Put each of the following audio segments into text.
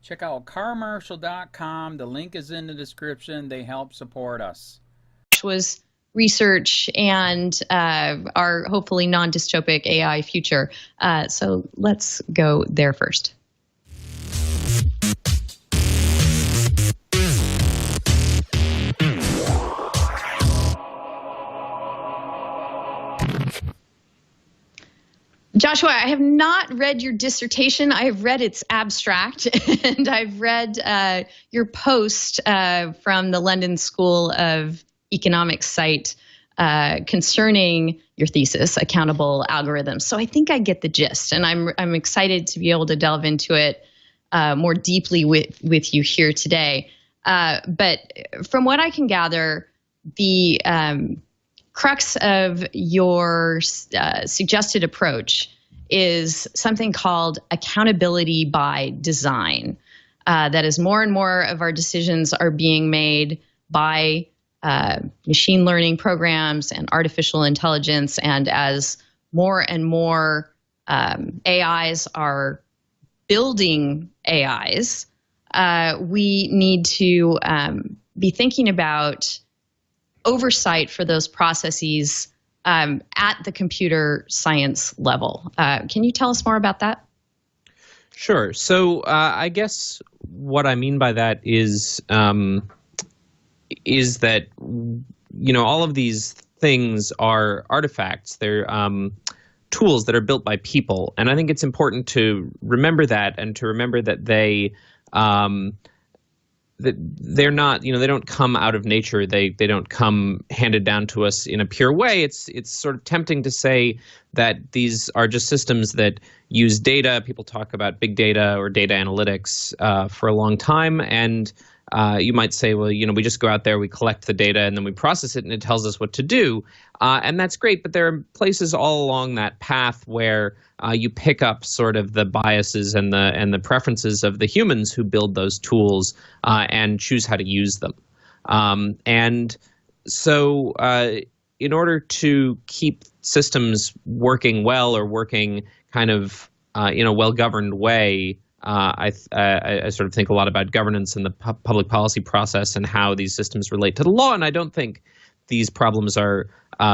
Check out carmarshall.com. The link is in the description. They help support us. Was research and our hopefully non-dystopic AI future. So let's go there first. Joshua, I have not read your dissertation. I have read its abstract, and I've read your post from the London School of Economics site concerning your thesis, accountable algorithms. So I think I get the gist, and I'm excited to be able to delve into it more deeply with you here today. But from what I can gather, the crux of your suggested approach is something called accountability by design. That is, more and more of our decisions are being made by machine learning programs and artificial intelligence. And as more and more AIs are building AIs, we need to be thinking about oversight for those processes at the computer science level. Can you tell us more about that? Sure. So I guess what I mean by that is that, you know, all of these things are artifacts. They're tools that are built by people. And I think it's important to remember that, and to remember that they're not, you know, they don't come out of nature. They don't come handed down to us in a pure way. It's sort of tempting to say that these are just systems that use data. People talk about big data or data analytics for a long time. And you might say, well, you know, we just go out there, we collect the data, and then we process it, and it tells us what to do. And that's great, but there are places all along that path where you pick up sort of the biases and the preferences of the humans who build those tools and choose how to use them. And so in order to keep systems working well, or working kind of in a well-governed way, I sort of think a lot about governance and the public policy process and how these systems relate to the law. And I don't think these problems are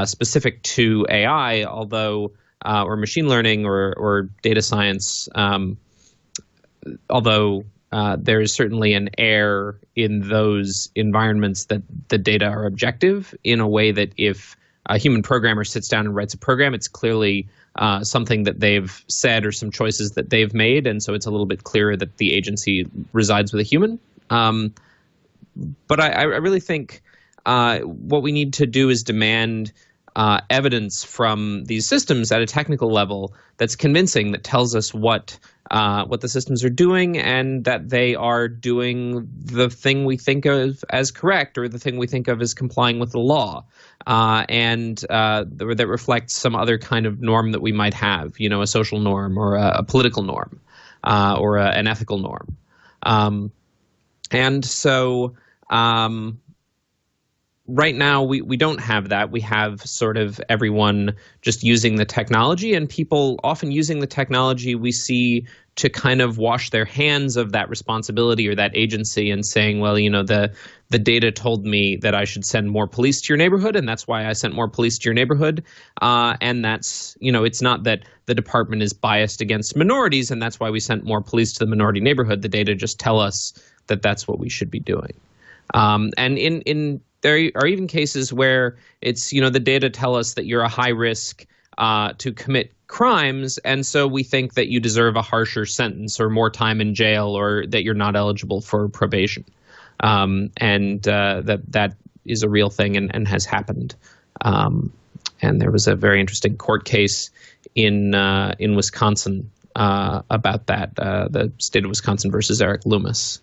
specific to AI, although or machine learning or data science, although there is certainly an error in those environments that the data are objective, in a way that if a human programmer sits down and writes a program, it's clearly something that they've said or some choices that they've made, and so it's a little bit clearer that the agency resides with a human. But I really think what we need to do is demand evidence from these systems at a technical level that's convincing, that tells us what the systems are doing, and that they are doing the thing we think of as correct, or the thing we think of as complying with the law, and that reflects some other kind of norm that we might have, you know, a social norm, or a political norm, or an ethical norm. And so right now, we don't have that. We have sort of everyone just using the technology, and people often using the technology we see to kind of wash their hands of that responsibility or that agency, and saying, well, you know, the data told me that I should send more police to your neighborhood, and that's why I sent more police to your neighborhood. And that's, you know, it's not that the department is biased against minorities, and that's why we sent more police to the minority neighborhood. The data just tell us that that's what we should be doing. And there are even cases where it's, you know, the data tell us that you're a high risk to commit crimes, and so we think that you deserve a harsher sentence or more time in jail, or that you're not eligible for probation. And that is a real thing and has happened. And there was a very interesting court case in Wisconsin about that, the state of Wisconsin versus Eric Loomis.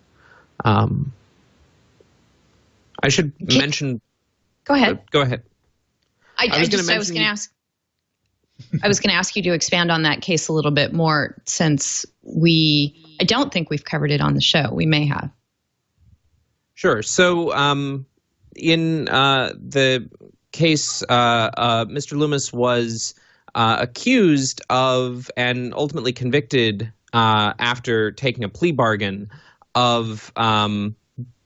I should mention. Go ahead. Go ahead. I was going to ask you to expand on that case a little bit more, since I don't think we've covered it on the show. We may have. Sure. So in the case, Mr. Loomis was accused of, and ultimately convicted after taking a plea bargain, of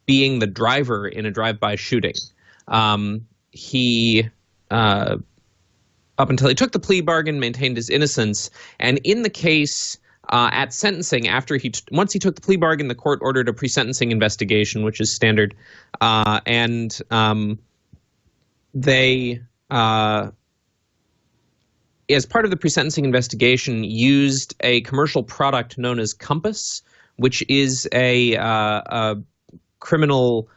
being the driver in a drive-by shooting. He, up until he took the plea bargain, maintained his innocence. And in the case at sentencing, once he took the plea bargain, the court ordered a pre-sentencing investigation, which is standard. They, as part of the pre-sentencing investigation, used a commercial product known as Compass, which is a criminal,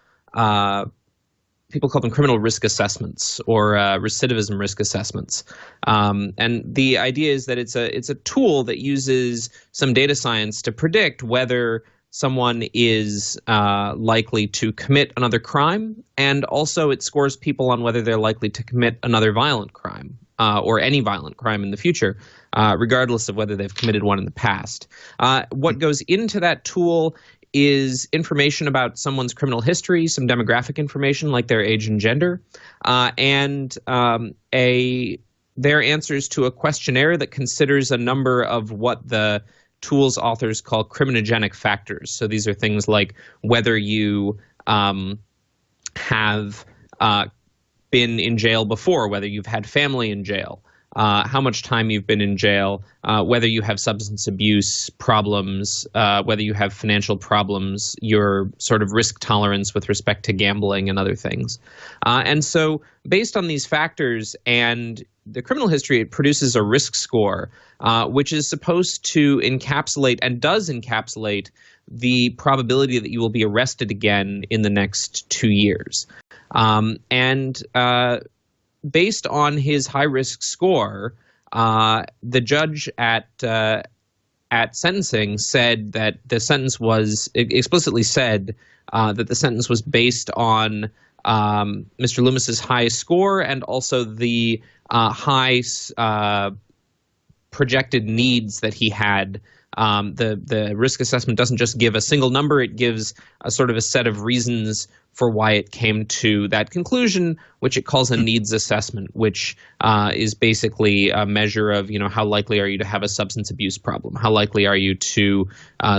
people call them criminal risk assessments or recidivism risk assessments. And the idea is that it's a tool that uses some data science to predict whether someone is likely to commit another crime, and also it scores people on whether they're likely to commit another violent crime or any violent crime in the future, regardless of whether they've committed one in the past. What goes into that tool is information about someone's criminal history, some demographic information like their age and gender, and their answers to a questionnaire that considers a number of what the tool's authors call criminogenic factors. So these are things like whether you have been in jail before, whether you've had family in jail, how much time you've been in jail, whether you have substance abuse problems, whether you have financial problems, your sort of risk tolerance with respect to gambling and other things. And so based on these factors and the criminal history, it produces a risk score, which is supposed to encapsulate and does encapsulate the probability that you will be arrested again in the next 2 years. Based on his high-risk score, the judge at sentencing said that the sentence was explicitly said that the sentence was based on Mr. Loomis's high score and also the high projected needs that he had. The risk assessment doesn't just give a single number; it gives a sort of a set of reasons for why it came to that conclusion, which it calls a needs assessment, which is basically a measure of, how likely are you to have a substance abuse problem? How likely are you to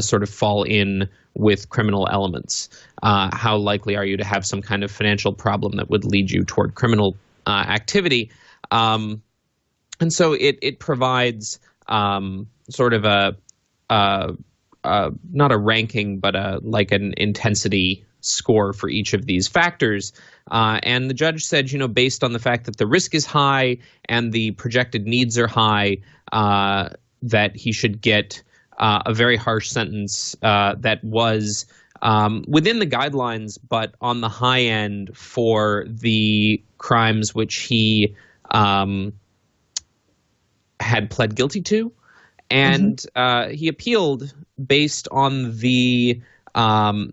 sort of fall in with criminal elements? How likely are you to have some kind of financial problem that would lead you toward criminal activity? And so it provides sort of not a ranking, but like an intensity score for each of these factors. And the judge said, based on the fact that the risk is high and the projected needs are high, that he should get a very harsh sentence that was within the guidelines, but on the high end for the crimes which he had pled guilty to. And he appealed based on the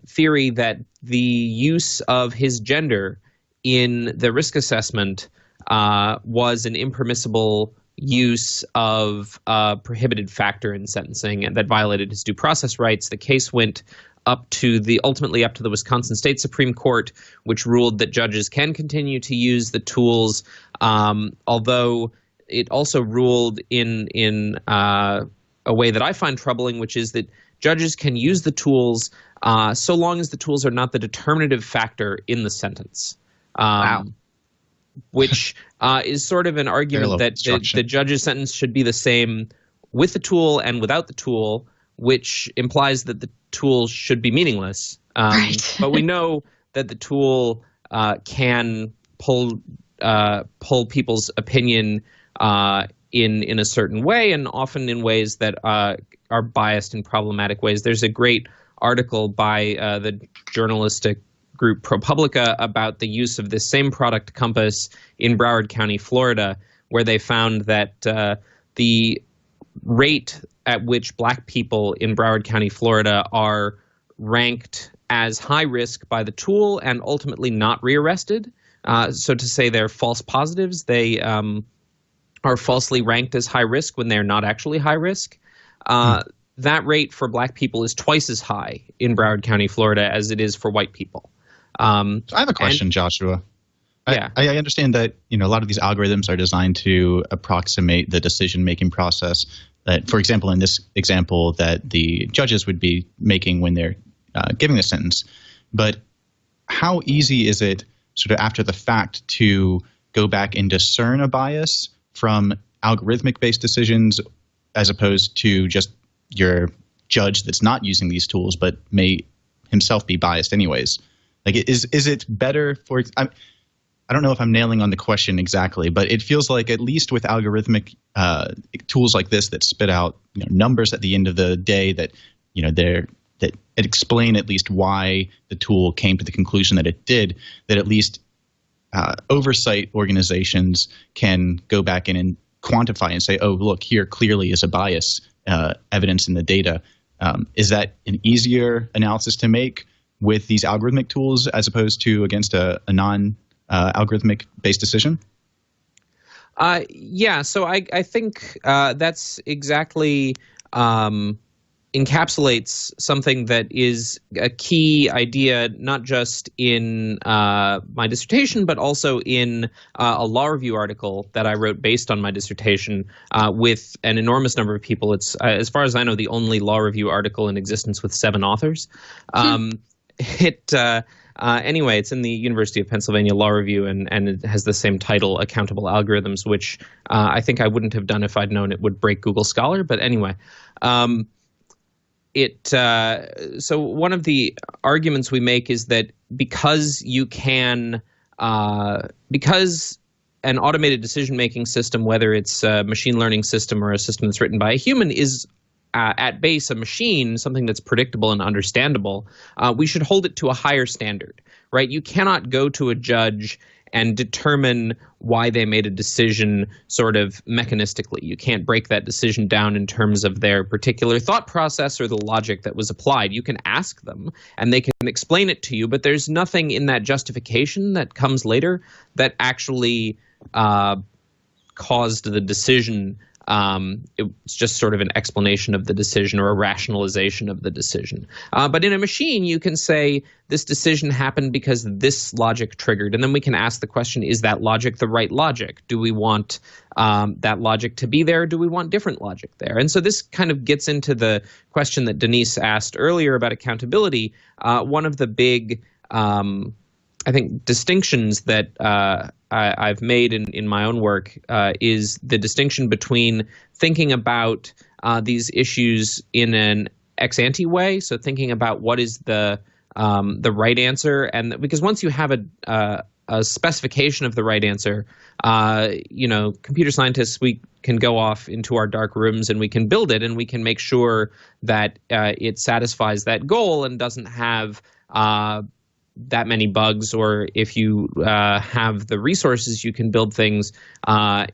theory that the use of his gender in the risk assessment was an impermissible use of a prohibited factor in sentencing and that violated his due process rights. The case went ultimately up to the Wisconsin State Supreme Court, which ruled that judges can continue to use the tools, although it also ruled in a way that I find troubling, which is that judges can use the tools so long as the tools are not the determinative factor in the sentence. Wow. Which is sort of an argument that the judge's sentence should be the same with the tool and without the tool, which implies that the tool should be meaningless. Right. But we know that the tool can pull people's opinion in a certain way, and often in ways that are biased in problematic ways. There's a great article by the journalistic group ProPublica about the use of this same product Compass in Broward County, Florida, where they found that the rate at which black people in Broward County, Florida are ranked as high risk by the tool and ultimately not rearrested. So to say they're false positives, they are falsely ranked as high risk when they're not actually high risk. That rate for black people is twice as high in Broward County, Florida, as it is for white people. So I have a question, Joshua. Yeah. I understand that a lot of these algorithms are designed to approximate the decision-making process that, for example, in this example, that the judges would be making when they're giving the sentence. But how easy is it sort of after the fact to go back and discern a bias from algorithmic-based decisions as opposed to just your judge that's not using these tools but may himself be biased anyways? Like, is it better for – I don't know if I'm nailing on the question exactly, but it feels like at least with algorithmic tools like this that spit out numbers at the end of the day that that explain at least why the tool came to the conclusion that it did, that at least oversight organizations can go back in and quantify and say, oh, look, here clearly is a bias evidence in the data. Is that an easier analysis to make with these algorithmic tools as opposed to against a non-algorithmic based decision? Yeah, so I think that's exactly encapsulates something that is a key idea, not just in my dissertation, but also in a law review article that I wrote based on my dissertation with an enormous number of people. It's, as far as I know, the only law review article in existence with 7 authors. Anyway, it's in the University of Pennsylvania Law Review, and it has the same title, Accountable Algorithms, which I think I wouldn't have done if I'd known it would break Google Scholar. But anyway, so one of the arguments we make is that because you can, because an automated decision-making system, whether it's a machine learning system or a system that's written by a human, is at base a machine, something that's predictable and understandable, we should hold it to a higher standard, right? You cannot go to a judge and determine why they made a decision sort of mechanistically. You can't break that decision down in terms of their particular thought process or the logic that was applied. You can ask them and they can explain it to you, but there's nothing in that justification that comes later that actually caused the decision. It's just sort of an explanation of the decision or a rationalization of the decision. But in a machine, you can say this decision happened because this logic triggered. And then we can ask the question, is that logic the right logic? Do we want that logic to be there? Or do we want different logic there? And so this kind of gets into the question that Denise asked earlier about accountability. One of the big, I think, distinctions that I've made in my own work is the distinction between thinking about these issues in an ex ante way, so thinking about what is the right answer, and because once you have a specification of the right answer, computer scientists, we can go off into our dark rooms and we can build it and we can make sure that it satisfies that goal and doesn't have that many bugs, or if you have the resources, you can build things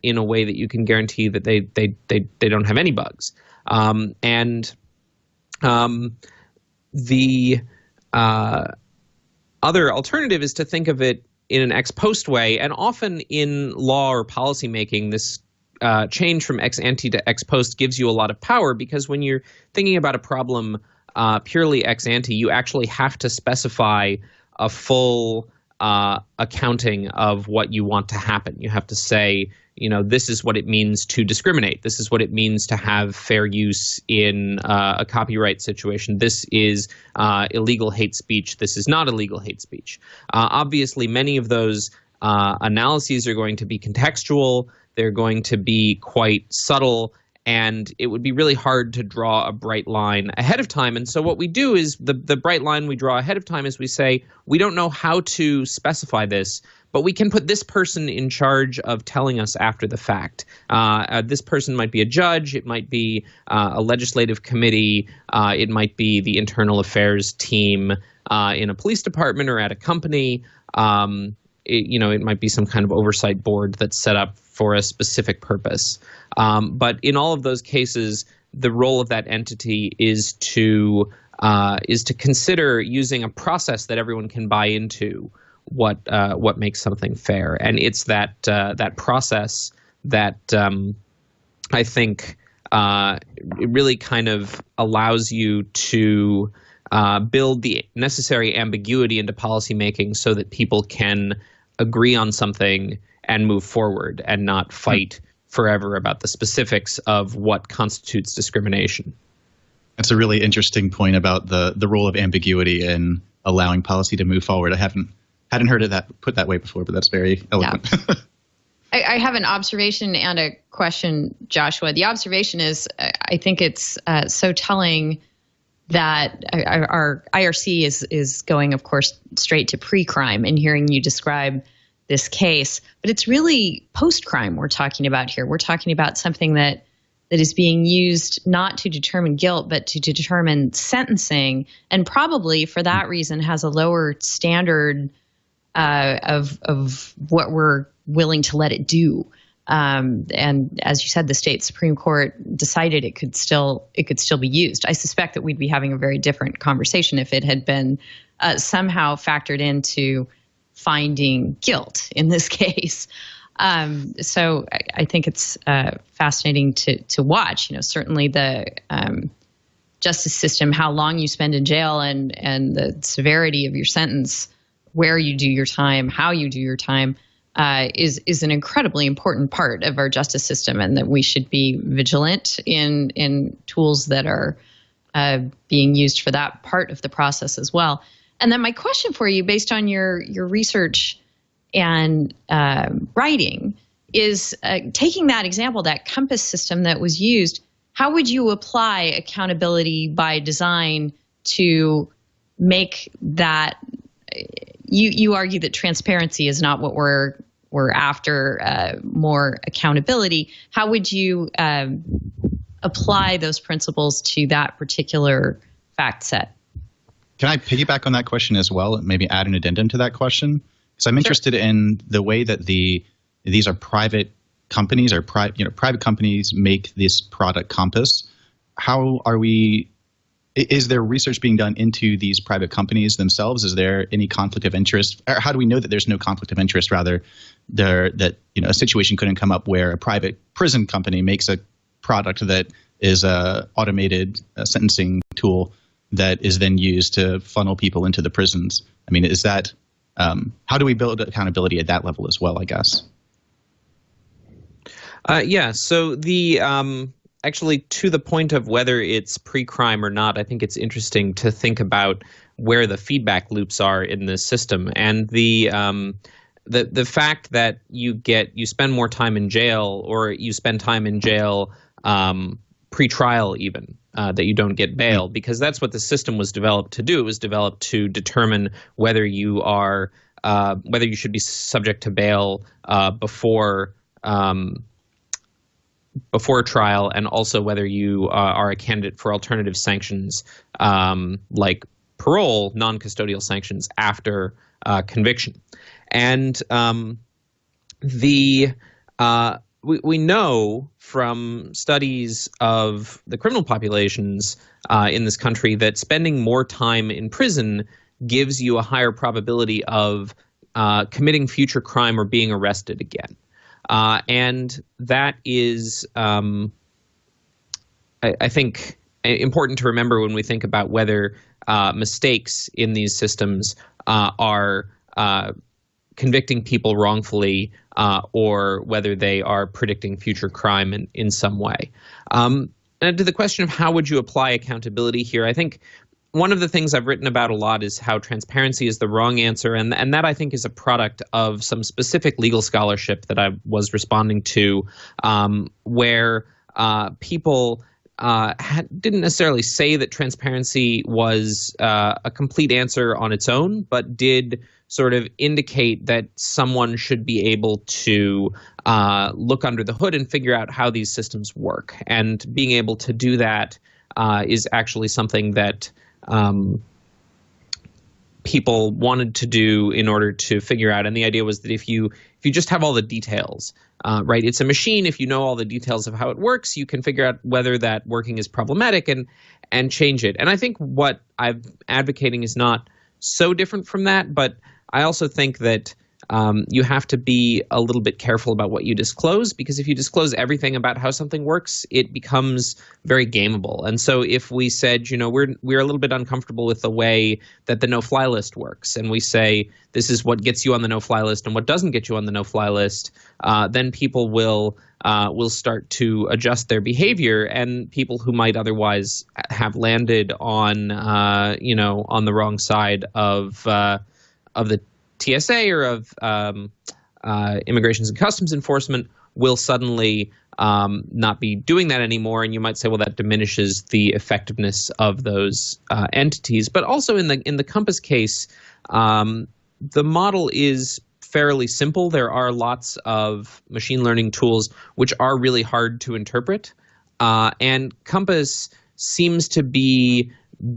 in a way that you can guarantee that they don't have any bugs. The other alternative is to think of it in an ex post way, and often in law or policy making, this change from ex ante to ex post gives you a lot of power, because when you're thinking about a problem purely ex ante, you actually have to specify a full accounting of what you want to happen. You have to say, this is what it means to discriminate. This is what it means to have fair use in a copyright situation. This is illegal hate speech. This is not illegal hate speech. Obviously, many of those analyses are going to be contextual. They're going to be quite subtle, and it would be really hard to draw a bright line ahead of time. And so what we do is the bright line we draw ahead of time is we say, we don't know how to specify this, but we can put this person in charge of telling us after the fact. This person might be a judge. It might be a legislative committee. It might be the internal affairs team in a police department or at a company. It might be some kind of oversight board that's set up for a specific purpose. But in all of those cases, the role of that entity is to consider, using a process that everyone can buy into, what makes something fair. And it's that process that I think it really kind of allows you to build the necessary ambiguity into policymaking so that people can agree on something and move forward and not fight forever about the specifics of what constitutes discrimination. That's a really interesting point about the role of ambiguity in allowing policy to move forward. I hadn't heard it put that way before, but that's very eloquent. Yeah. I have an observation and a question, Joshua. The observation is, I think it's so telling that our IRC is going, of course, straight to pre-crime and hearing you describe this case, but it's really post-crime we're talking about here. We're talking about something that is being used not to determine guilt, but to determine sentencing, and probably for that reason has a lower standard of what we're willing to let it do. And as you said, the state Supreme Court decided it could still be used. I suspect that we'd be having a very different conversation if it had been somehow factored into finding guilt in this case. So I think it's fascinating to watch. Certainly the justice system, how long you spend in jail, and the severity of your sentence, where you do your time, how you do your time, is an incredibly important part of our justice system, and that we should be vigilant in tools that are being used for that part of the process as well. And then my question for you, based on your research and writing, is taking that example, that compass system that was used, how would you apply accountability by design to make that? You argue that transparency is not what we're after, more accountability. How would you apply those principles to that particular fact set? Can I piggyback on that question as well, and maybe add an addendum to that question? Because I'm interested in the way that these are private companies, or private companies make this product compass. How are we? Is there research being done into these private companies themselves? Is there any conflict of interest? Or how do we know that there's no conflict of interest? Rather, that a situation couldn't come up where a private prison company makes a product that is a automated sentencing tool that is then used to funnel people into the prisons. I mean, is that how do we build accountability at that level as well, I guess? Yeah. So the actually, to the point of whether it's pre-crime or not, I think it's interesting to think about where the feedback loops are in this system, and the fact that you spend more time in jail, or you spend time in jail pre-trial even, that you don't get bail, because that's what the system was developed to do. It was developed to determine whether you should be subject to bail before trial, and also whether you are a candidate for alternative sanctions like parole, non-custodial sanctions after conviction. And we know from studies of the criminal populations in this country that spending more time in prison gives you a higher probability of committing future crime or being arrested again. And that is, I think, important to remember when we think about whether mistakes in these systems are convicting people wrongfully, or whether they are predicting future crime in some way. And to the question of how would you apply accountability here, I think one of the things I've written about a lot is how transparency is the wrong answer, and that I think is a product of some specific legal scholarship that I was responding to, where people didn't necessarily say that transparency was a complete answer on its own, but did sort of indicate that someone should be able to look under the hood and figure out how these systems work. And being able to do that is actually something that people wanted to do in order to figure out. And the idea was that if you just have all the details, right, it's a machine. If you know all the details of how it works, you can figure out whether that working is problematic and change it. And I think what I'm advocating is not so different from that, but I also think that you have to be a little bit careful about what you disclose, because if you disclose everything about how something works, it becomes very gameable. And so if we said, we're a little bit uncomfortable with the way that the no-fly list works, and we say this is what gets you on the no-fly list and what doesn't get you on the no-fly list, then people will start to adjust their behavior, and people who might otherwise have landed on on the wrong side of the TSA or of Immigrations and Customs Enforcement will suddenly not be doing that anymore. And you might say, well, that diminishes the effectiveness of those entities. But also in the Compass case, the model is fairly simple. There are lots of machine learning tools which are really hard to interpret. And Compass seems to be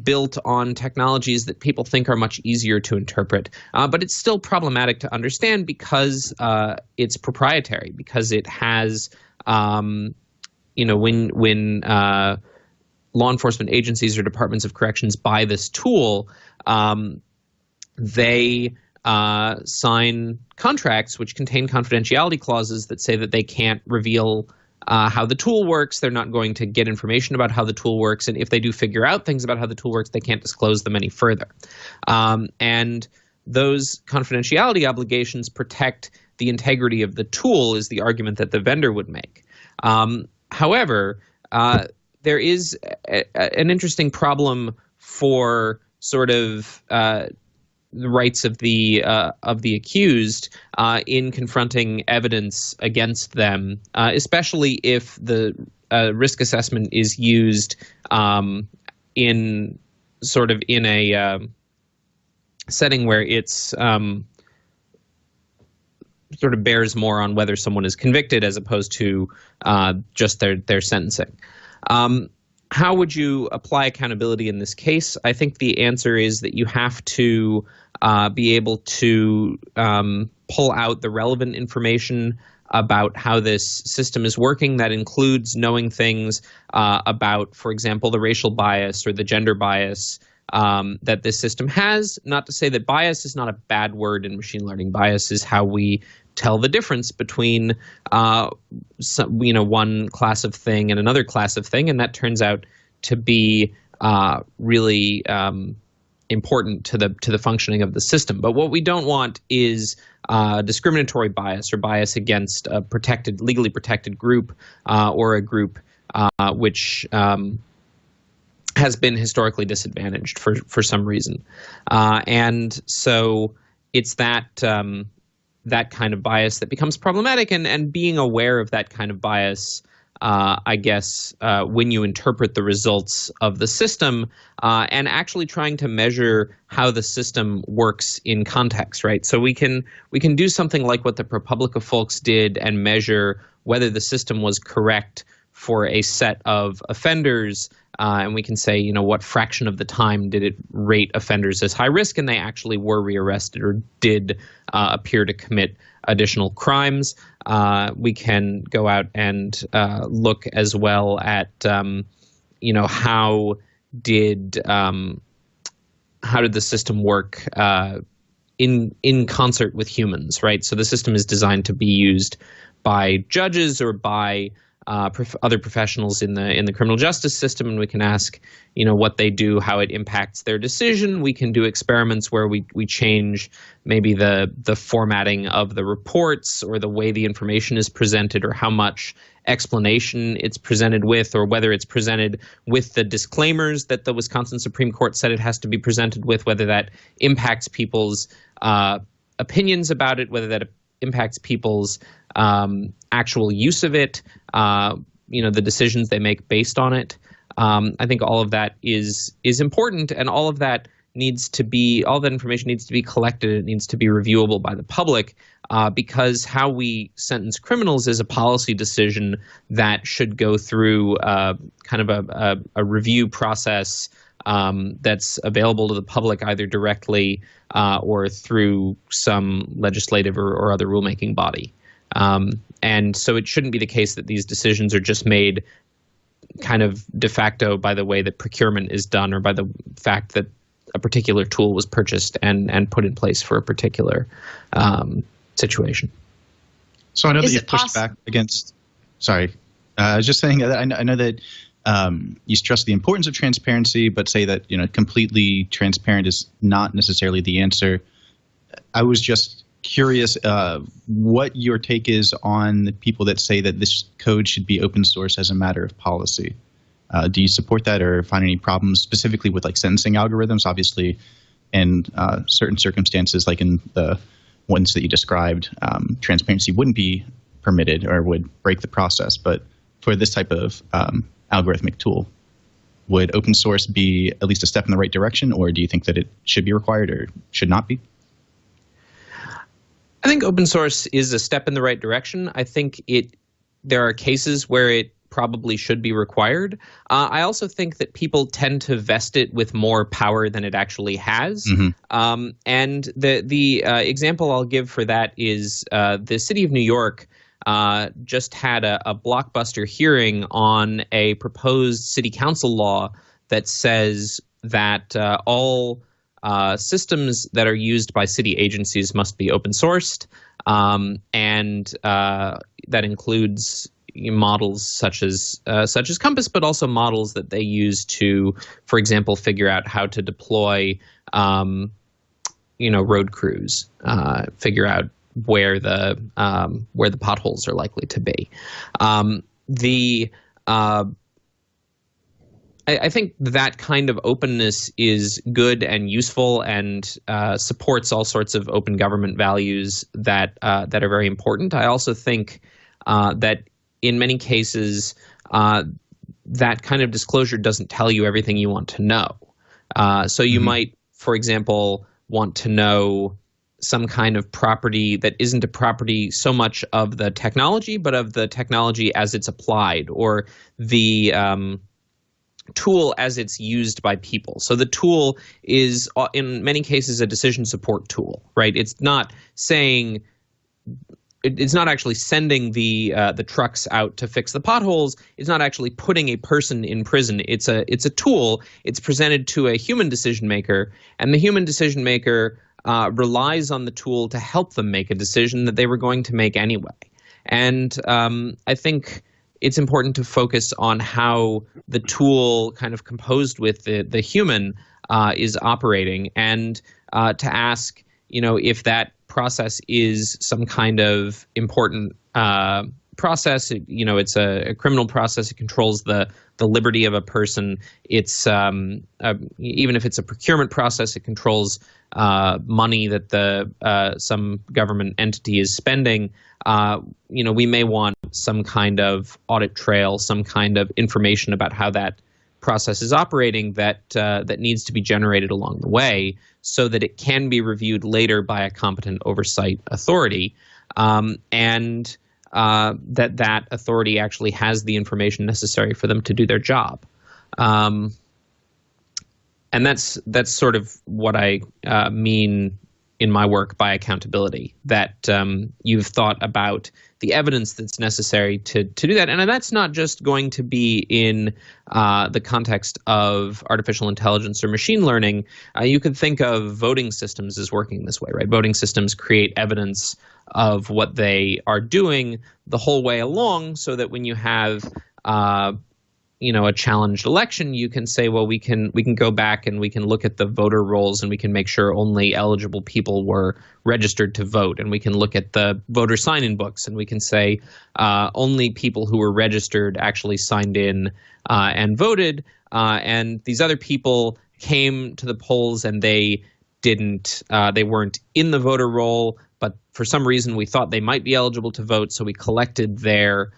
built on technologies that people think are much easier to interpret. But it's still problematic to understand because it's proprietary, because it has, when law enforcement agencies or departments of corrections buy this tool, they sign contracts which contain confidentiality clauses that say that they can't reveal how the tool works. They're not going to get information about how the tool works. And if they do figure out things about how the tool works, they can't disclose them any further. And those confidentiality obligations protect the integrity of the tool is the argument that the vendor would make. However, there is an interesting problem for sort of the rights of the accused in confronting evidence against them, especially if the risk assessment is used in a setting where it's sort of bears more on whether someone is convicted as opposed to just their sentencing. How would you apply accountability in this case? I think the answer is that you have to be able to pull out the relevant information about how this system is working. That includes knowing things about, for example, the racial bias or the gender bias that this system has. Not to say that bias is not a bad word in machine learning. Bias is how we tell the difference between one class of thing and another class of thing, and that turns out to be really important to the functioning of the system. But what we don't want is discriminatory bias or bias against a legally protected group or a group which has been historically disadvantaged for some reason. And so it's that kind of bias that becomes problematic, and being aware of that kind of bias, I guess, when you interpret the results of the system and actually trying to measure how the system works in context, right? So we can do something like what the ProPublica folks did and measure whether the system was correct for a set of offenders, and we can say, what fraction of the time did it rate offenders as high risk, and they actually were rearrested or did appear to commit additional crimes. We can go out and look as well at, how did the system work in concert with humans, right? So the system is designed to be used by judges or by other professionals in the criminal justice system, and we can ask, what they do, how it impacts their decision. We can do experiments where we change maybe the formatting of the reports or the way the information is presented or how much explanation it's presented with, or whether it's presented with the disclaimers that the Wisconsin Supreme Court said it has to be presented with, whether that impacts people's opinions about it, whether that impacts people's actual use of it, the decisions they make based on it. I think all of that is important, and all of that information needs to be collected. It needs to be reviewable by the public, because how we sentence criminals is a policy decision that should go through kind of a review process that's available to the public either directly or through some legislative or other rulemaking body. And so it shouldn't be the case that these decisions are just made kind of de facto by the way that procurement is done, or by the fact that a particular tool was purchased and put in place for a particular situation. So I know that Is you've it pushed back against. Sorry, I was just saying that I know that you stress the importance of transparency, but say that completely transparent is not necessarily the answer. I was just curious what your take is on the people that say that this code should be open source as a matter of policy. Do you support that, or find any problems specifically with like sentencing algorithms? Obviously, in certain circumstances, like in the ones that you described, transparency wouldn't be permitted or would break the process. But for this type of algorithmic tool, would open source be at least a step in the right direction, or do you think that it should be required or should not be? I think open source is a step in the right direction. I think there are cases where it probably should be required. I also think that people tend to vest it with more power than it actually has. Mm-hmm. And the example I'll give for that is the city of New York just had a blockbuster hearing on a proposed city council law that says that all systems that are used by city agencies must be open sourced, and that includes models such as Compass, but also models that they use to, for example, figure out how to deploy, road crews, figure out where the potholes are likely to be. I think that kind of openness is good and useful and supports all sorts of open government values that are very important. I also think that in many cases, that kind of disclosure doesn't tell you everything you want to know. So you might, for example, want to know some kind of property that isn't a property so much of the technology, but of the technology as it's applied, or the tool as it's used by people. So the tool is, in many cases, a decision support tool, right? It's not actually sending the trucks out to fix the potholes. It's not actually putting a person in prison. It's a tool. It's presented to a human decision maker, and the human decision maker relies on the tool to help them make a decision that they were going to make anyway. And I think it's important to focus on how the tool, kind of composed with the human, is operating, and to ask, if that process is some kind of important process. It's a criminal process. It controls the liberty of a person. It's even if it's a procurement process, it controls money that some government entity is spending. We may want some kind of audit trail, some kind of information about how that process is operating that needs to be generated along the way, so that it can be reviewed later by a competent oversight authority, and that authority actually has the information necessary for them to do their job. And that's sort of what I mean in my work by accountability, that you've thought about the evidence that's necessary to do that. And that's not just going to be in the context of artificial intelligence or machine learning. You could think of voting systems as working this way, right? Voting systems create evidence of what they are doing the whole way along, so that when you have a challenged election, you can say, well, we can go back and we can look at the voter rolls, and we can make sure only eligible people were registered to vote. And we can look at the voter sign-in books, and we can say only people who were registered actually signed in and voted. And these other people came to the polls and they weren't in the voter roll, but for some reason we thought they might be eligible to vote. So we collected their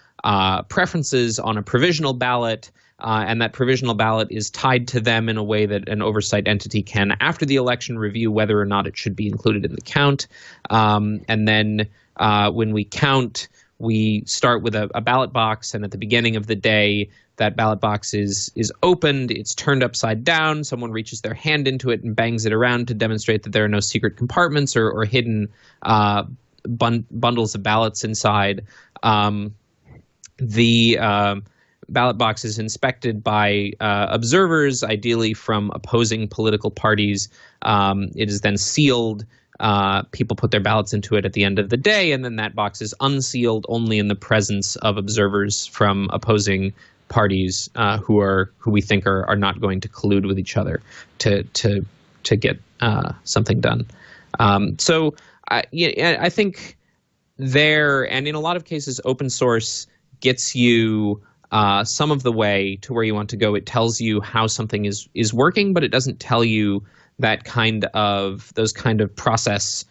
preferences on a provisional ballot, and that provisional ballot is tied to them in a way that an oversight entity can, after the election, review whether or not it should be included in the count. And then when we count, we start with a ballot box, and at the beginning of the day, that ballot box is opened, it's turned upside down, someone reaches their hand into it and bangs it around to demonstrate that there are no secret compartments or hidden bundles of ballots inside. The ballot box is inspected by observers, ideally from opposing political parties. It is then sealed. People put their ballots into it at the end of the day, and then that box is unsealed only in the presence of observers from opposing parties who we think are not going to collude with each other to get something done. So I think there, and in a lot of cases, open source gets you some of the way to where you want to go. It tells you how something is working, but it doesn't tell you those kind of process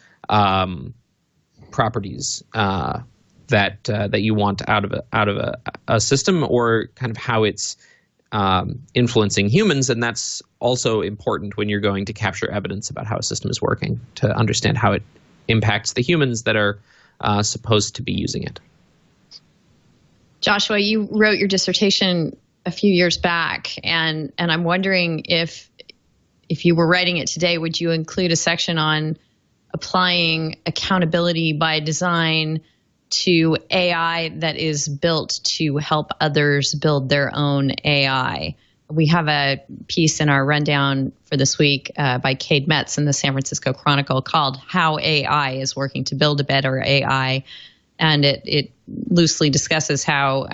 properties that you want out of a system, or kind of how it's influencing humans. And that's also important when you're going to capture evidence about how a system is working, to understand how it impacts the humans that are supposed to be using it. Joshua, you wrote your dissertation a few years back, and I'm wondering if you were writing it today, would you include a section on applying accountability by design to AI that is built to help others build their own AI? We have a piece in our rundown for this week by Cade Metz in the San Francisco Chronicle called "How AI is Working to Build a Better AI." And it loosely discusses how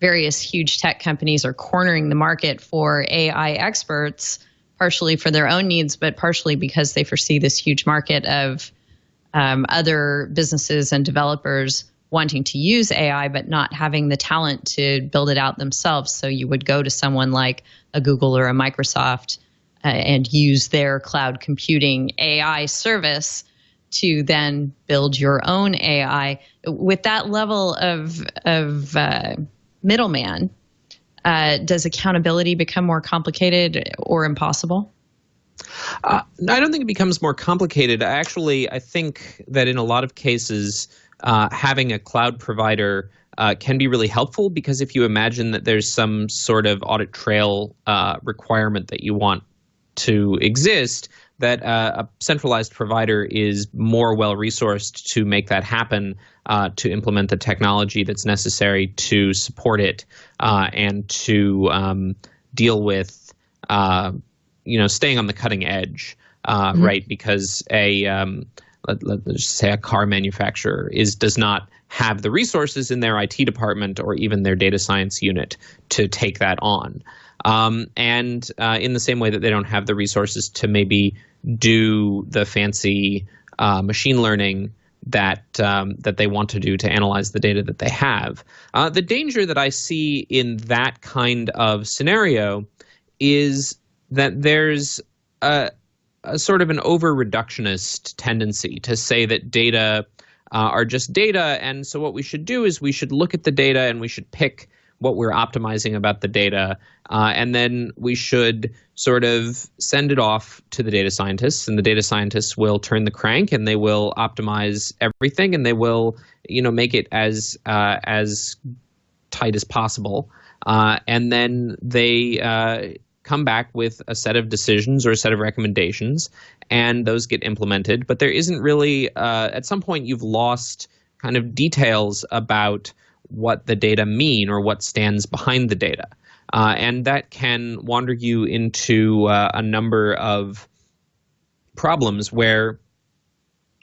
various huge tech companies are cornering the market for AI experts, partially for their own needs, but partially because they foresee this huge market of other businesses and developers wanting to use AI, but not having the talent to build it out themselves. So you would go to someone like a Google or a Microsoft and use their cloud computing AI service to then build your own AI. With that level of middleman, does accountability become more complicated or impossible? I don't think it becomes more complicated. I think that in a lot of cases, having a cloud provider can be really helpful, because if you imagine that there's some sort of audit trail requirement that you want to exist, that a centralized provider is more well-resourced to make that happen, to implement the technology that's necessary to support it, and to deal with, staying on the cutting edge, right? Because let's just say a car manufacturer does not have the resources in their IT department or even their data science unit to take that on. And in the same way that they don't have the resources to maybe do the fancy machine learning that they want to do to analyze the data that they have. The danger that I see in that kind of scenario is that there's a sort of an over-reductionist tendency to say that data are just data, and so what we should do is we should look at the data and we should pick what we're optimizing about the data, and then we should sort of send it off to the data scientists, and the data scientists will turn the crank and they will optimize everything, and they will, make it as tight as possible, and then they come back with a set of decisions or a set of recommendations, and those get implemented. But there isn't really, at some point you've lost kind of details about what the data mean or what stands behind the data. And that can wander you into a number of problems where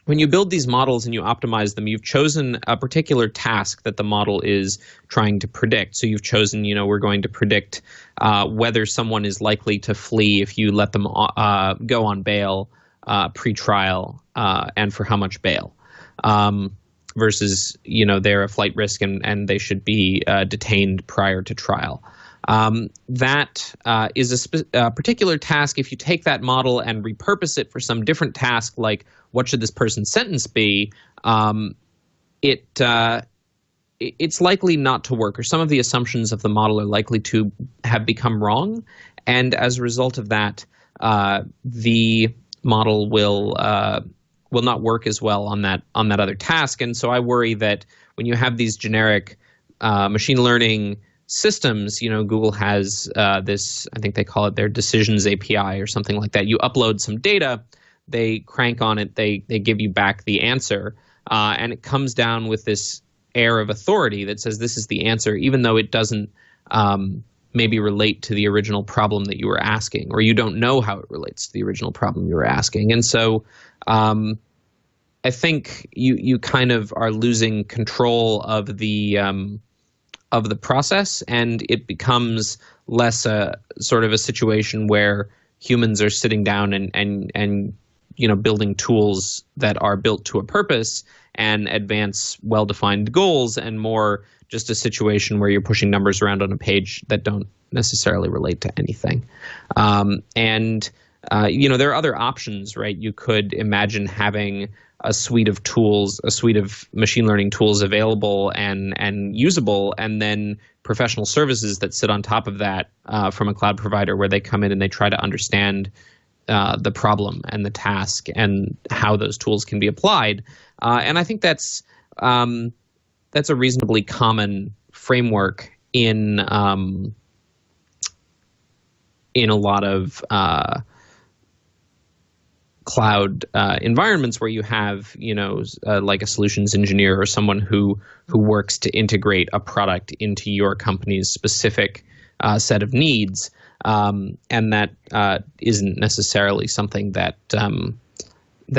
when you build these models and you optimize them, you've chosen a particular task that the model is trying to predict. So you've chosen, we're going to predict whether someone is likely to flee if you let them go on bail pre-trial, and for how much bail. Versus, they're a flight risk and they should be detained prior to trial. That is a particular task. If you take that model and repurpose it for some different task, like what should this person's sentence be, it's likely not to work, or some of the assumptions of the model are likely to have become wrong. And as a result of that, the model will not work as well on that other task. And so I worry that when you have these generic machine learning systems, Google has this, I think they call it their decisions API or something like that. You upload some data, they crank on it, they give you back the answer, and it comes down with this air of authority that says this is the answer, even though it doesn't maybe relate to the original problem that you were asking, or you don't know how it relates to the original problem you were asking. And so I think you kind of are losing control of the process, and it becomes less a sort of a situation where humans are sitting down and building tools that are built to a purpose and advance well-defined goals, and more just a situation where you're pushing numbers around on a page that don't necessarily relate to anything. There are other options, right? You could imagine having a suite of tools, a suite of machine learning tools available and usable, and then professional services that sit on top of that from a cloud provider, where they come in and they try to understand the problem and the task and how those tools can be applied. And I think that's a reasonably common framework in a lot of cloud environments, where you have, like a solutions engineer or someone who works to integrate a product into your company's specific set of needs, and that isn't necessarily something that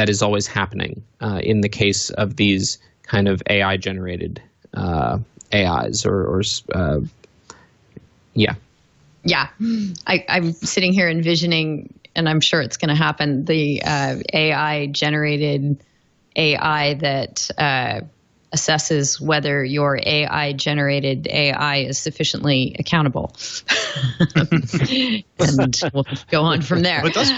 is always happening in the case of these kind of AI generated AIs Yeah, I'm sitting here envisioning, and I'm sure it's going to happen, the AI-generated AI that assesses whether your AI-generated AI is sufficiently accountable. And we'll go on from there. It does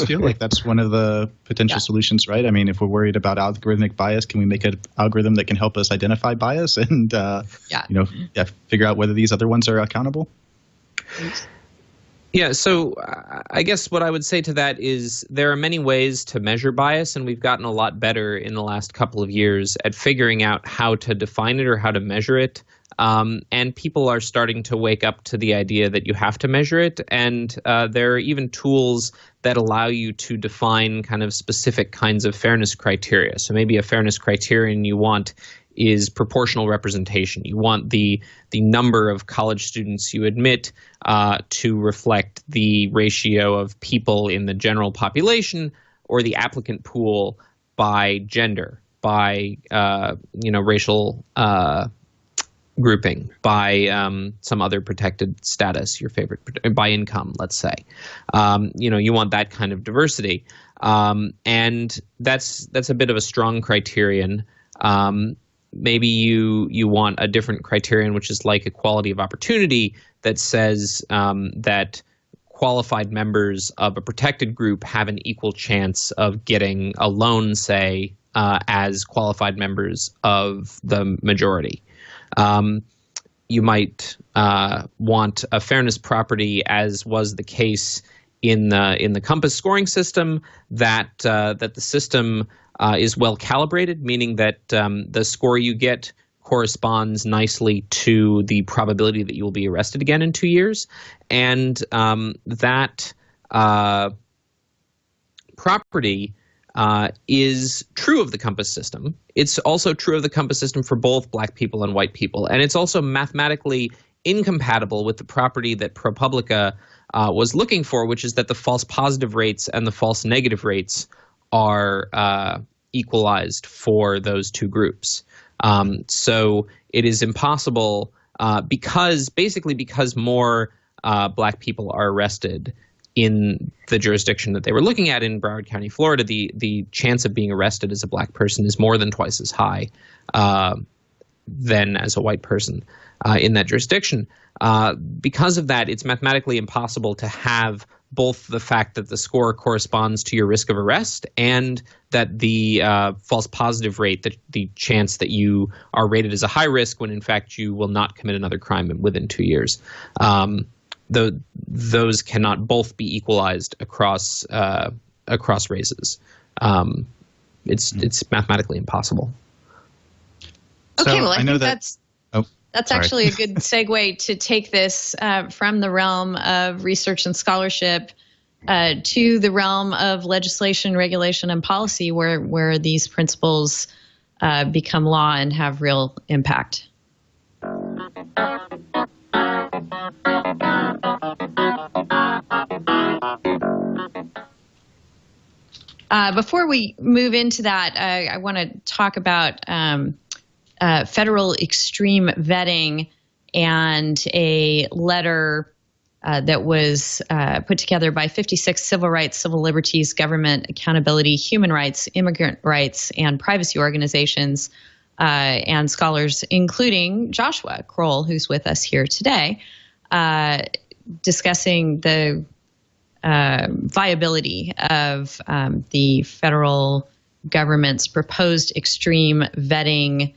feel like that's one of the potential solutions, right? I mean, if we're worried about algorithmic bias, can we make an algorithm that can help us identify bias and figure out whether these other ones are accountable? Yeah, so I guess what I would say to that is there are many ways to measure bias, and we've gotten a lot better in the last couple of years at figuring out how to define it or how to measure it. And people are starting to wake up to the idea that you have to measure it, and there are even tools that allow you to define kind of specific kinds of fairness criteria. So maybe a fairness criterion you want is proportional representation. You want the number of college students you admit to reflect the ratio of people in the general population or the applicant pool by gender, by racial grouping, by some other protected status, your favorite, by income, let's say. You want that kind of diversity, and that's a bit of a strong criterion. Maybe you want a different criterion, which is like equality of opportunity, that says that qualified members of a protected group have an equal chance of getting a loan, say, as qualified members of the majority. You might want a fairness property, as was the case in the Compass scoring system, that the system is well calibrated, meaning that the score you get corresponds nicely to the probability that you will be arrested again in 2 years, and that property is true of the Compass system. It's also true of the Compass system for both black people and white people, and it's also mathematically incompatible with the property that ProPublica was looking for, which is that the false positive rates and the false negative rates are equalized for those two groups. So it is impossible because more black people are arrested in the jurisdiction that they were looking at in Broward County, Florida. The chance of being arrested as a black person is more than twice as high than as a white person in that jurisdiction. Because of that, it's mathematically impossible to have both the fact that the score corresponds to your risk of arrest and that the false positive rate, the chance that you are rated as a high risk when in fact you will not commit another crime within 2 years. Those cannot both be equalized across races. It's mathematically impossible. Okay, So well, I know think that's sorry. actually a good segue to take this from the realm of research and scholarship to the realm of legislation, regulation, and policy, where these principles become law and have real impact. Before we move into that, I want to talk about federal extreme vetting and a letter that was put together by 56 civil rights, civil liberties, government accountability, human rights, immigrant rights, and privacy organizations and scholars, including Joshua Kroll, who's with us here today, discussing the viability of the federal government's proposed extreme vetting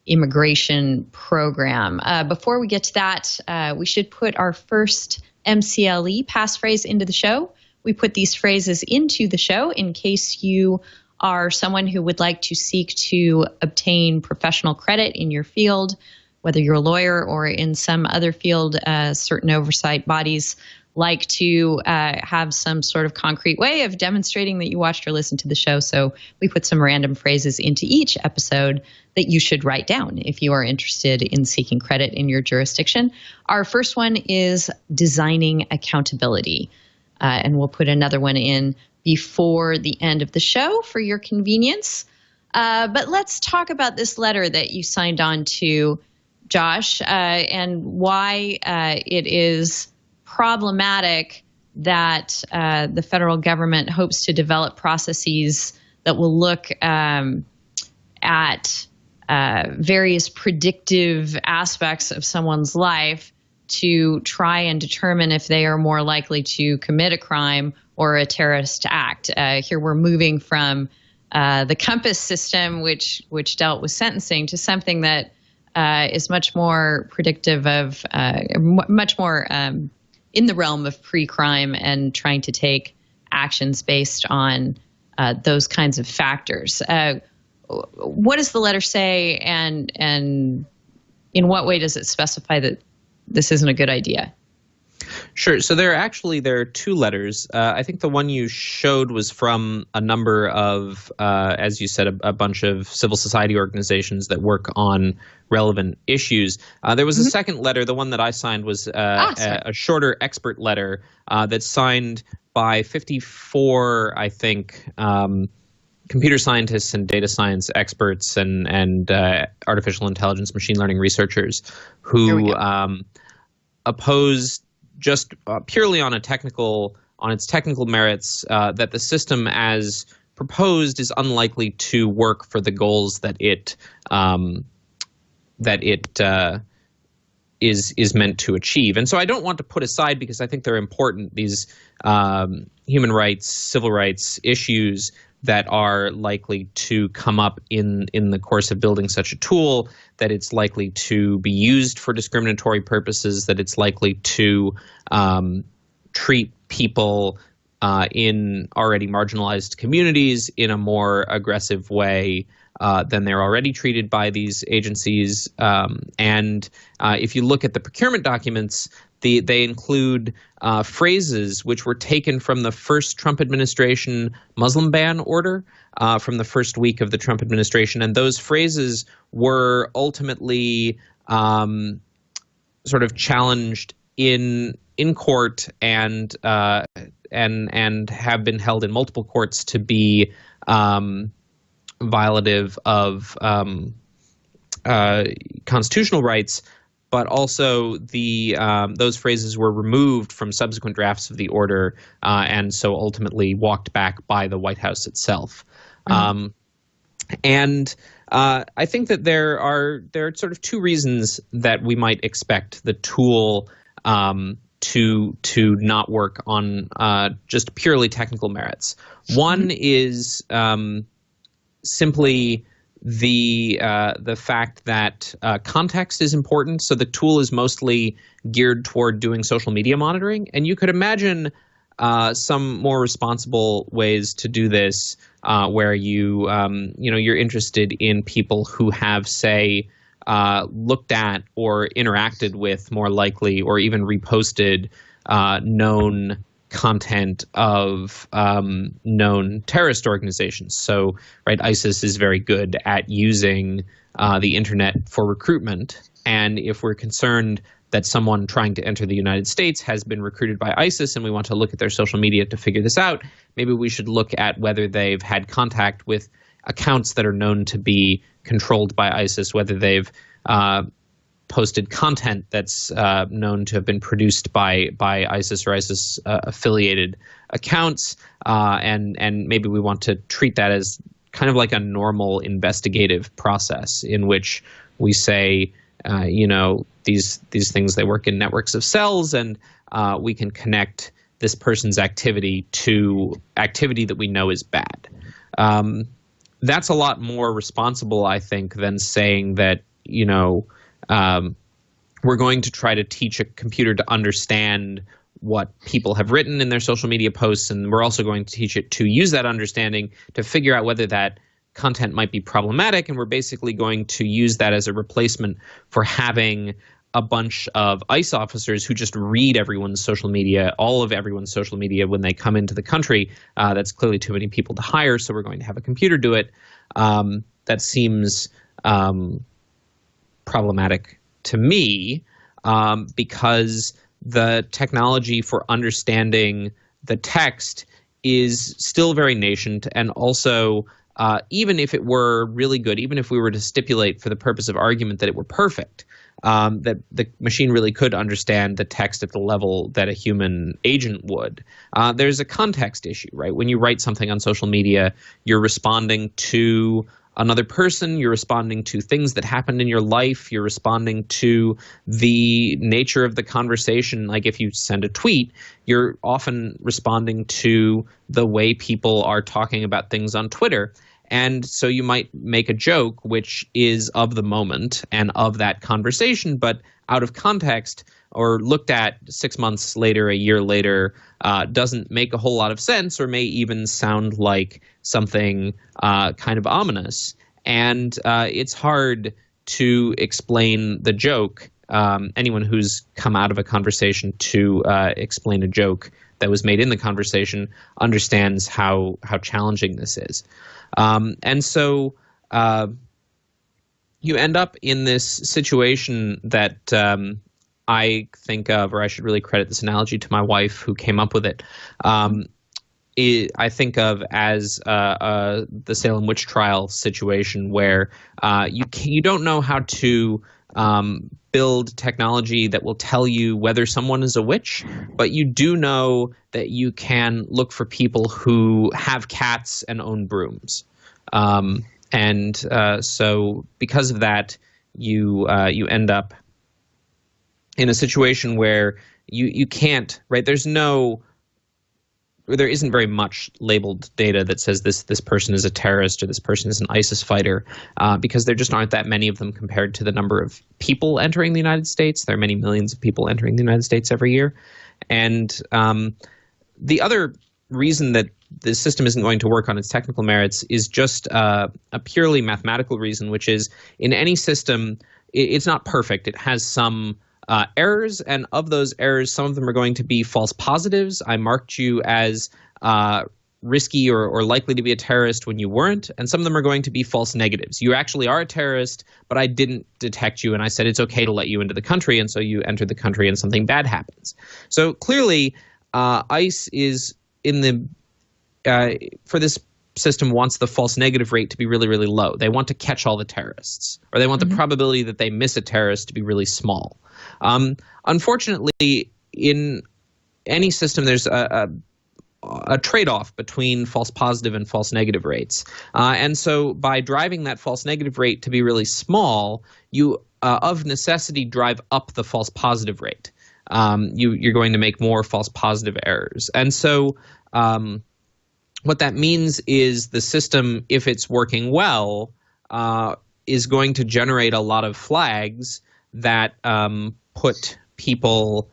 immigration program. Before we get to that, we should put our first MCLE passphrase into the show. We put these phrases into the show in case you are someone who would like to seek to obtain professional credit in your field, whether you're a lawyer or in some other field. Certain oversight bodies like to have some sort of concrete way of demonstrating that you watched or listened to the show. So we put some random phrases into each episode that you should write down if you are interested in seeking credit in your jurisdiction. Our first one is designing accountability. And we'll put another one in before the end of the show for your convenience. But let's talk about this letter that you signed on to, Josh, and why it is problematic that the federal government hopes to develop processes that will look at various predictive aspects of someone's life to try and determine if they are more likely to commit a crime or a terrorist act. Here we're moving from the COMPAS system, which dealt with sentencing, to something that is much more predictive of, much more in the realm of pre-crime and trying to take actions based on those kinds of factors. What does the letter say, and in what way does it specify that this isn't a good idea? Sure. So there are two letters. I think the one you showed was from a number of, as you said, a bunch of civil society organizations that work on relevant issues. There was a second letter. The one that I signed was a shorter expert letter that's signed by 54, I think, computer scientists and data science experts and artificial intelligence, machine learning researchers who oppose just purely on its technical merits that the system as proposed is unlikely to work for the goals that it is meant to achieve. And so I don't want to put aside, because I think they're important, these human rights, civil rights issues that are likely to come up in the course of building such a tool, that it's likely to be used for discriminatory purposes, that it's likely to treat people in already marginalized communities in a more aggressive way than they're already treated by these agencies. And if you look at the procurement documents, they include phrases which were taken from the first Trump administration Muslim ban order from the first week of the Trump administration. And those phrases were ultimately sort of challenged in court and have been held in multiple courts to be violative of constitutional rights. But also those phrases were removed from subsequent drafts of the order, and so ultimately walked back by the White House itself. And I think that there are sort of two reasons that we might expect the tool to not work on just purely technical merits. One is simply the fact that context is important. So the tool is mostly geared toward doing social media monitoring, and you could imagine some more responsible ways to do this, where you're interested in people who have, say, looked at or interacted with more likely, or even reposted known content of known terrorist organizations. So, right, ISIS is very good at using the internet for recruitment, And if we're concerned that someone trying to enter the United States has been recruited by ISIS and we want to look at their social media to figure this out, maybe we should look at whether they've had contact with accounts that are known to be controlled by ISIS, whether they've posted content that's known to have been produced by ISIS or ISIS affiliated accounts, and maybe we want to treat that as kind of like a normal investigative process in which we say, these things, they work in networks of cells, and we can connect this person's activity to activity that we know is bad. That's a lot more responsible, I think, than saying that, we're going to try to teach a computer to understand what people have written in their social media posts, and we're also going to teach it to use that understanding to figure out whether that content might be problematic, and we're basically going to use that as a replacement for having a bunch of ICE officers who just read everyone's social media, all of everyone's social media when they come into the country. That's clearly too many people to hire, so we're going to have a computer do it. That seems problematic to me because the technology for understanding the text is still very nascent, and also even if it were really good, even if we were to stipulate for the purpose of argument that it were perfect, that the machine really could understand the text at the level that a human agent would. There's a context issue, right? When you write something on social media, you're responding to another person, you're responding to things that happened in your life, you're responding to the nature of the conversation. Like if you send a tweet, you're often responding to the way people are talking about things on Twitter. And so you might make a joke which is of the moment and of that conversation, but out of context or looked at 6 months later, a year later, doesn't make a whole lot of sense, or may even sound like something kind of ominous. And it's hard to explain the joke. Anyone who's come out of a conversation to explain a joke that was made in the conversation understands how challenging this is. And so you end up in this situation that I think of, or I should really credit this analogy to my wife who came up with it. I think of as the Salem witch trial situation where you don't know how to build technology that will tell you whether someone is a witch, but you do know that you can look for people who have cats and own brooms. So because of that, you end up in a situation where you can't, right? There isn't very much labeled data that says this person is a terrorist or this person is an ISIS fighter, because there just aren't that many of them compared to the number of people entering the United States. There are many millions of people entering the United States every year. And the other reason that the system isn't going to work on its technical merits is just a purely mathematical reason, which is in any system, it's not perfect. It has some errors, and of those errors, some of them are going to be false positives. I marked you as risky or likely to be a terrorist when you weren't, and some of them are going to be false negatives. You actually are a terrorist, but I didn't detect you, and I said it's okay to let you into the country, and so you entered the country and something bad happens. So clearly, ICE is in the for this system wants the false negative rate to be really, really low. They want to catch all the terrorists, or they want the probability that they miss a terrorist to be really small. Unfortunately, in any system, there's a trade-off between false positive and false negative rates. And so by driving that false negative rate to be really small, you of necessity drive up the false positive rate. You're going to make more false positive errors. And so what that means is the system, if it's working well, is going to generate a lot of flags that put people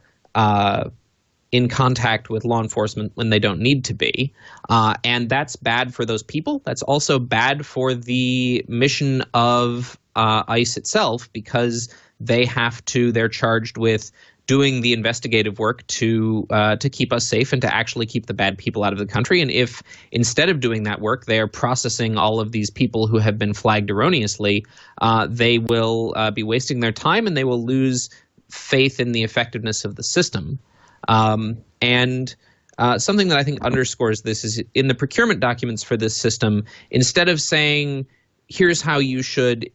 in contact with law enforcement when they don't need to be. And that's bad for those people. That's also bad for the mission of ICE itself, because they're charged with doing the investigative work to keep us safe and to actually keep the bad people out of the country. And if instead of doing that work, they are processing all of these people who have been flagged erroneously, they will be wasting their time and they will lose faith in the effectiveness of the system. And something that I think underscores this is in the procurement documents for this system, instead of saying, here's how you should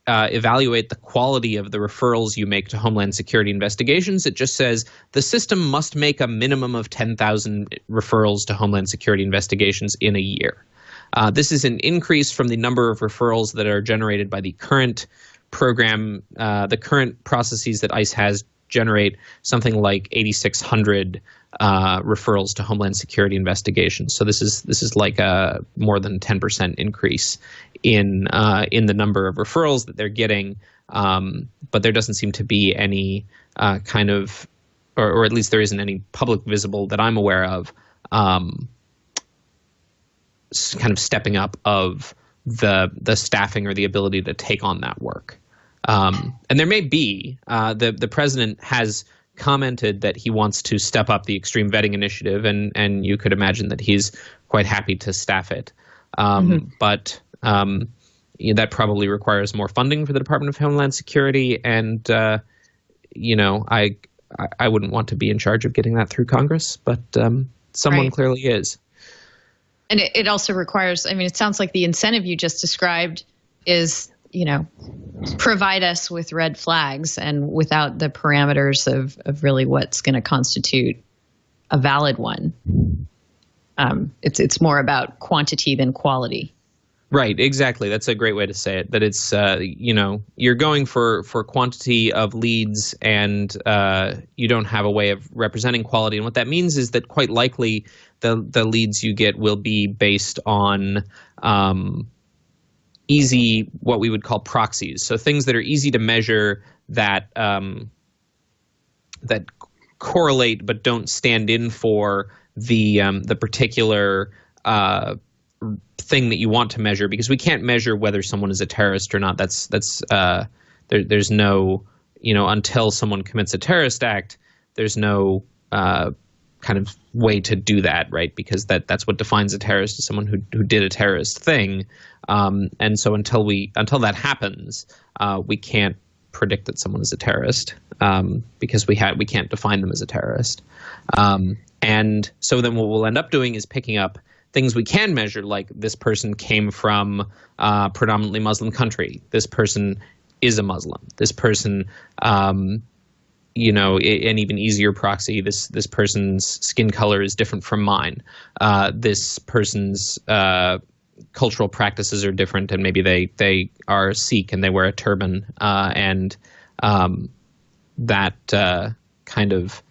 evaluate the quality of the referrals you make to Homeland Security investigations, it just says the system must make a minimum of 10,000 referrals to Homeland Security investigations in a year. This is an increase from the number of referrals that are generated by the current program. The current processes that ICE has generate something like 8,600 referrals to Homeland Security investigations. So this is like a more than 10% increase in the number of referrals that they're getting. But there doesn't seem to be any kind of, or at least there isn't any public visible that I'm aware of, kind of stepping up of the staffing or the ability to take on that work. And there may be, the president has commented that he wants to step up the extreme vetting initiative, and you could imagine that he's quite happy to staff it. But that probably requires more funding for the Department of Homeland Security, and I wouldn't want to be in charge of getting that through Congress, but someone clearly is. And it also requires, I mean, it sounds like the incentive you just described is, provide us with red flags, and without the parameters of really what's going to constitute a valid one. It's more about quantity than quality. Right, exactly. That's a great way to say it. That it's, you're going for quantity of leads, and you don't have a way of representing quality. And what that means is that quite likely the leads you get will be based on easy, what we would call proxies. So things that are easy to measure that that correlate but don't stand in for the particular thing that you want to measure, because we can't measure whether someone is a terrorist or not. There's no, until someone commits a terrorist act, there's no kind of way to do that, right? Because that's what defines a terrorist, is someone who did a terrorist thing. And so until that happens, we can't predict that someone is a terrorist, because we can't define them as a terrorist. And so then what we'll end up doing is picking up things we can measure, like this person came from a predominantly Muslim country. This person is a Muslim. This person, an even easier proxy, this person's skin color is different from mine. This person's cultural practices are different, and maybe they are Sikh and they wear a turban, and that kind of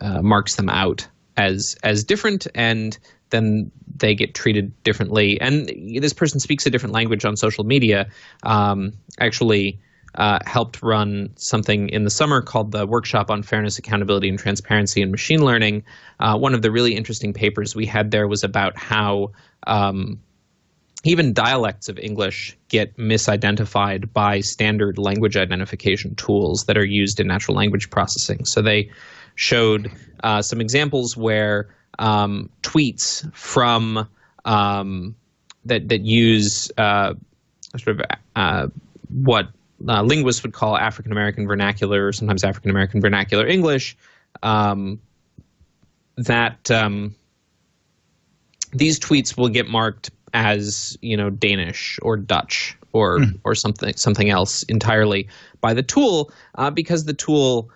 marks them out as different, and then they get treated differently. And this person speaks a different language on social media. Actually helped run something in the summer called the Workshop on Fairness, Accountability, and Transparency in Machine Learning. One of the really interesting papers we had there was about how even dialects of English get misidentified by standard language identification tools that are used in natural language processing. So they showed some examples where tweets from that use what linguists would call African American vernacular, or sometimes African American vernacular English, these tweets will get marked as Danish or Dutch or something else entirely by the tool, because the tool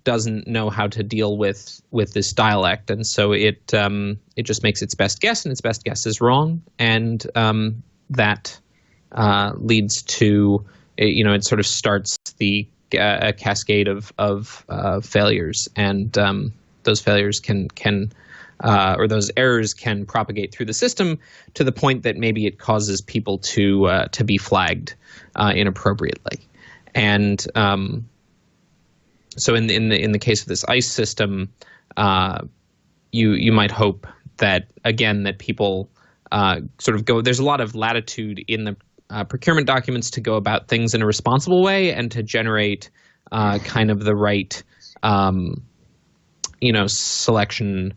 doesn't know how to deal with this dialect, and so it just makes its best guess, and its best guess is wrong, and that leads to it sort of starts a cascade of failures, and those failures can or those errors can propagate through the system to the point that maybe it causes people to be flagged inappropriately, and so in the case of this ICE system, you might hope that, again, that people sort of go. There's a lot of latitude in the procurement documents to go about things in a responsible way and to generate kind of the right, selection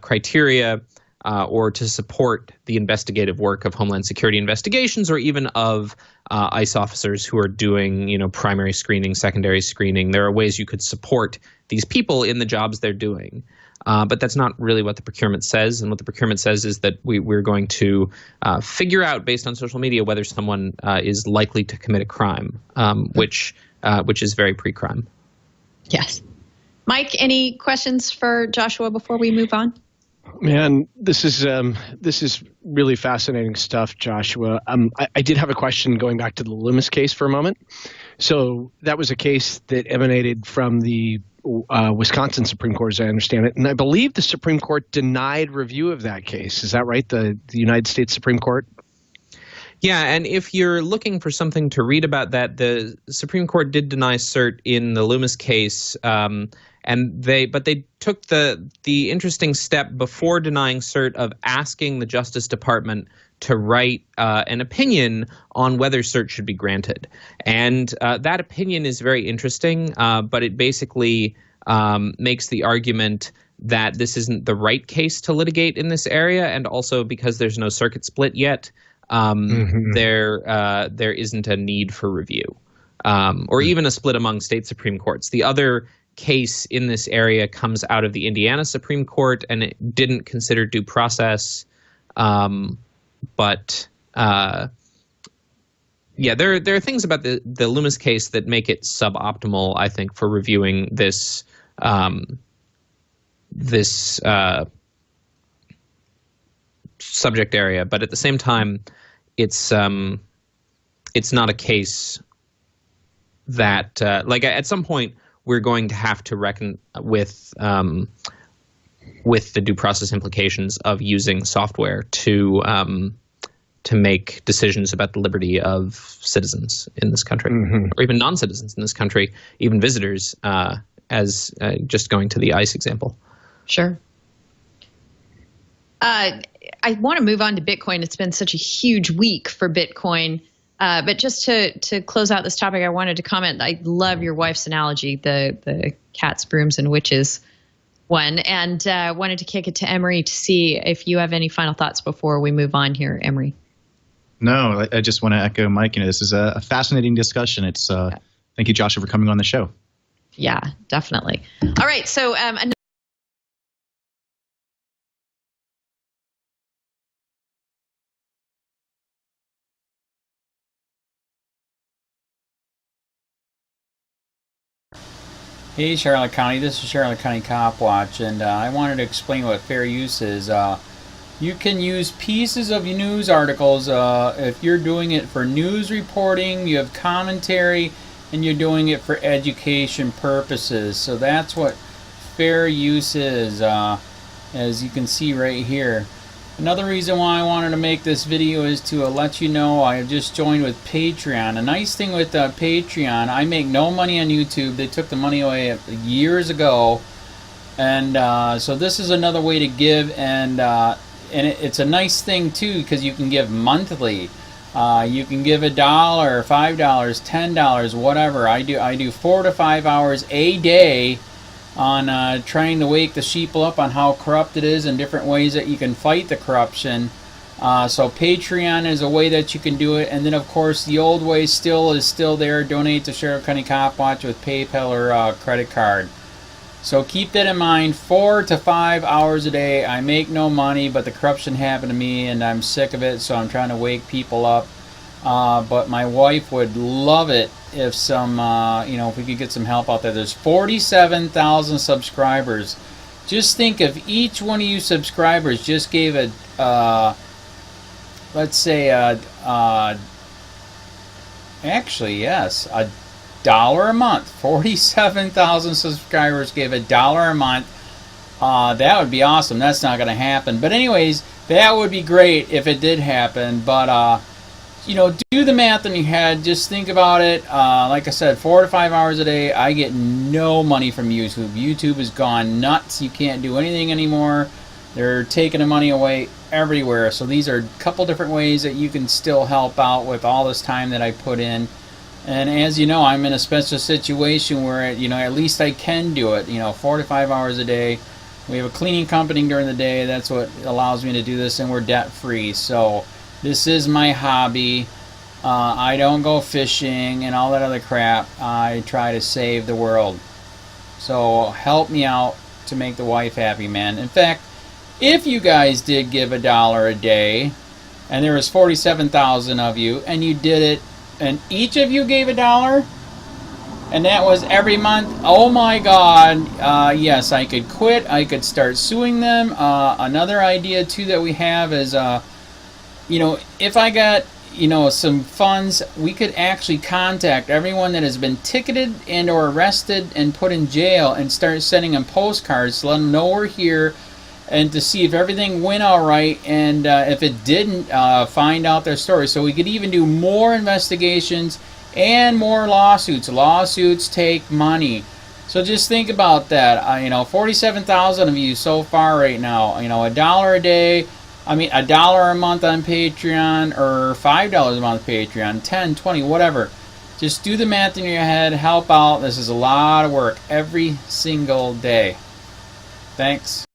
criteria, or to support the investigative work of Homeland Security investigations, or even of ICE officers who are doing, primary screening, secondary screening. There are ways you could support these people in the jobs they're doing. But that's not really what the procurement says. And what the procurement says is that we're going to figure out, based on social media, whether someone is likely to commit a crime, which is very pre-crime. Yes. Mike, any questions for Joshua before we move on? Man, this is really fascinating stuff, Joshua. I did have a question going back to the Loomis case for a moment. So that was a case that emanated from the Wisconsin Supreme Court, as I understand it. And I believe the Supreme Court denied review of that case. Is that right? The United States Supreme Court? Yeah, and if you're looking for something to read about that, the Supreme Court did deny cert in the Loomis case, but they took the interesting step before denying cert of asking the Justice Department to write an opinion on whether cert should be granted. And that opinion is very interesting, but it basically makes the argument that this isn't the right case to litigate in this area, and also because there's no circuit split yet, there isn't a need for review, or even a split among state Supreme Courts. The other case in this area comes out of the Indiana Supreme Court, and it didn't consider due process. But there are things about the Loomis case that make it suboptimal, I think, for reviewing this subject area. But at the same time, it's not a case that at some point we're going to have to reckon with the due process implications of using software to make decisions about the liberty of citizens in this country, or even non-citizens in this country, even visitors, as just going to the ICE example. Sure. I want to move on to Bitcoin. It's been such a huge week for Bitcoin. But just to close out this topic, I wanted to comment. I love your wife's analogy, the cats, brooms, and witches one, and wanted to kick it to Emery to see if you have any final thoughts before we move on here, Emery. No, I just want to echo Mike. This is a fascinating discussion. It's thank you, Joshua, for coming on the show. Yeah, definitely. All right, so Hey Charlotte County, this is Charlotte County COPWATCH, and I wanted to explain what fair use is. You can use pieces of news articles if you're doing it for news reporting, you have commentary, and you're doing it for education purposes. So that's what fair use is, as you can see right here. Another reason why I wanted to make this video is to let you know I have just joined with Patreon. A nice thing with Patreon, I make no money on YouTube. They took the money away years ago, and so this is another way to give, and it's a nice thing too, because you can give monthly. You can give $1, $5, $10, whatever. I do 4 to 5 hours a day on trying to wake the sheeple up on how corrupt it is and different ways that you can fight the corruption. So Patreon is a way that you can do it, and then of course the old way is still there. Donate to Charlotte County COPWATCH with PayPal or credit card. So keep that in mind. 4 to 5 hours a day. I make no money, but the corruption happened to me, and I'm sick of it. So I'm trying to wake people up. But my wife would love it if if we could get some help out there. There's 47,000 subscribers. Just think if each one of you subscribers just gave let's say $1 a month. 47,000 subscribers gave $1 a month. That would be awesome. That's not going to happen. But anyways, that would be great if it did happen. But do the math in your head. Just think about it. Like I said, 4 to 5 hours a day. I get no money from YouTube. YouTube has gone nuts. You can't do anything anymore. They're taking the money away everywhere. So these are a couple different ways that you can still help out with all this time that I put in. And as you know, I'm in a special situation where, at least I can do it, 4 to 5 hours a day. We have a cleaning company during the day. That's what allows me to do this, and we're debt free. So this is my hobby. I don't go fishing and all that other crap. I try to save the world. So help me out to make the wife happy, man. In fact, if you guys did give $1 a day, and there was 47,000 of you, and you did it, and each of you gave $1, and that was every month, oh my God, yes, I could quit. I could start suing them. Another idea too that we have is, if I got some funds, we could actually contact everyone that has been ticketed and or arrested and put in jail and start sending them postcards to let them know we're here, and to see if everything went all right, and if it didn't, find out their story. So we could even do more investigations and more lawsuits. Lawsuits take money. So just think about that. 47,000 of you so far right now. $1 a day. $1 a month on Patreon, or $5 a month Patreon, 10, 20, whatever. Just do the math in your head, help out. This is a lot of work every single day. Thanks.